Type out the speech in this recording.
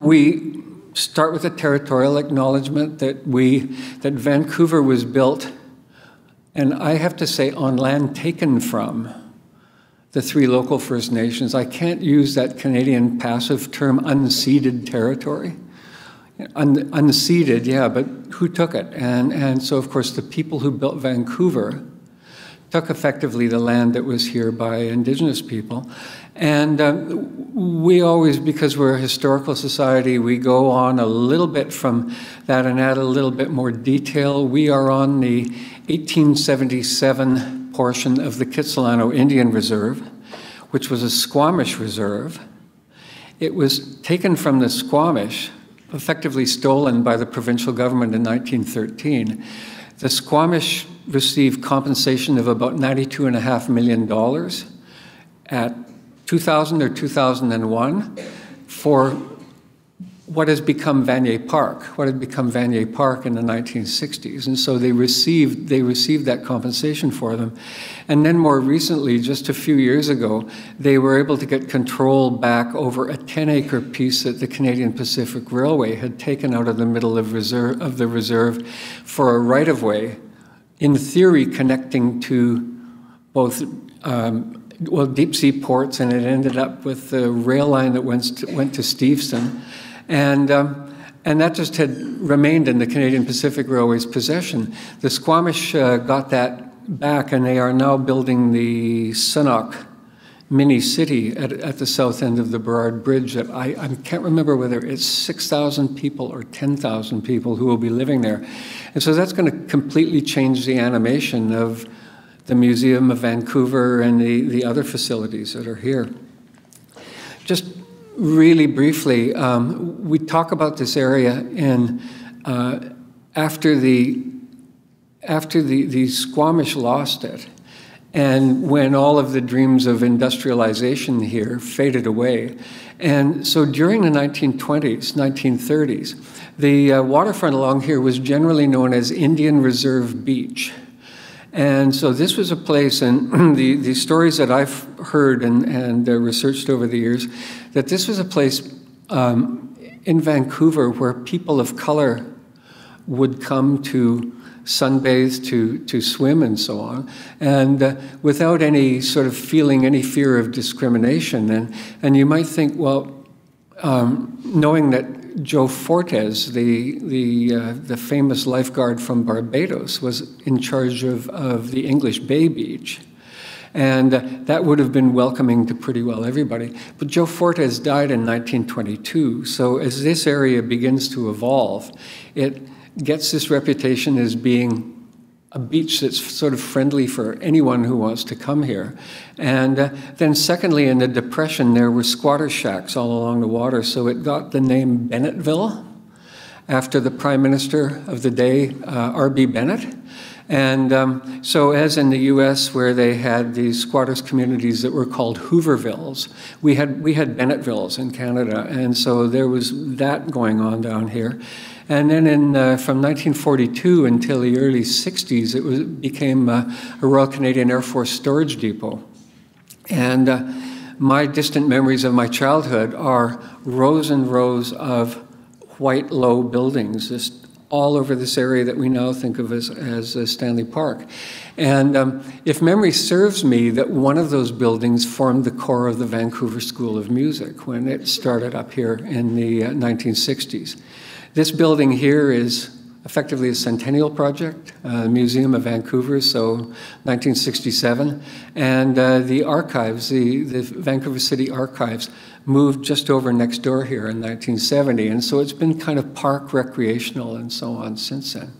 We start with a territorial acknowledgement that Vancouver was built, and I have to say, on land taken from the 3 local First Nations. I can't use that Canadian passive term, unceded territory. Unceded, yeah, but who took it? And so, of course, the people who built Vancouver took effectively the land that was here by Indigenous people. And we always, because we're a historical society, we go on a little bit from that and add a little bit more detail. We are on the 1877 portion of the Kitsilano Indian Reserve, which was a Squamish reserve. It was taken from the Squamish, effectively stolen by the provincial government in 1913. The Squamish received compensation of about $92.5 million at 2000 or 2001 for what has become Vanier Park, in the 1960s. And so they received that compensation for them. And then more recently, just a few years ago, they were able to get control back over a 10-acre piece that the Canadian Pacific Railway had taken out of the middle of the reserve for a right-of-way, in theory connecting to both deep-sea ports, and it ended up with the rail line that went to Steveston. And that just had remained in the Canadian Pacific Railway's possession. The Squamish got that back, and they are now building the Senakw mini city at the south end of the Burrard Bridge. That I can't remember whether it's 6,000 people or 10,000 people who will be living there. And so that's going to completely change the animation of the Museum of Vancouver and the other facilities that are here. Just really briefly, we talk about this area in after the Squamish lost it, and when all of the dreams of industrialization here faded away. And so during the 1920s, 1930s, the waterfront along here was generally known as Indian Reserve Beach. And so this was a place, and the stories that I've heard and researched over the years, that this was a place in Vancouver where people of color would come to sunbathe, to swim, and so on, and without any sort of feeling any fear of discrimination. And you might think, well, knowing that Joe Fortes, the famous lifeguard from Barbados, was in charge of the English Bay Beach, and that would have been welcoming to pretty well everybody. But Joe Fortes died in 1922, so as this area begins to evolve, it gets this reputation as being a beach that's sort of friendly for anyone who wants to come here. And then secondly, in the Depression, there were squatter shacks all along the water, so it got the name Bennettville after the Prime Minister of the day, R.B. Bennett. And so as in the U.S., where they had these squatters communities that were called Hoovervilles, we had Bennettvilles in Canada, and so there was that going on down here. And then from 1942 until the early 60s, it became a Royal Canadian Air Force storage depot. And my distant memories of my childhood are rows and rows of white low buildings, just all over this area that we now think of as Stanley Park. And if memory serves me, that one of those buildings formed the core of the Vancouver School of Music when it started up here in the 1960s. This building here is effectively a centennial project, Museum of Vancouver, so 1967. And the archives, the Vancouver City Archives, moved just over next door here in 1970. And so it's been kind of park recreational and so on since then.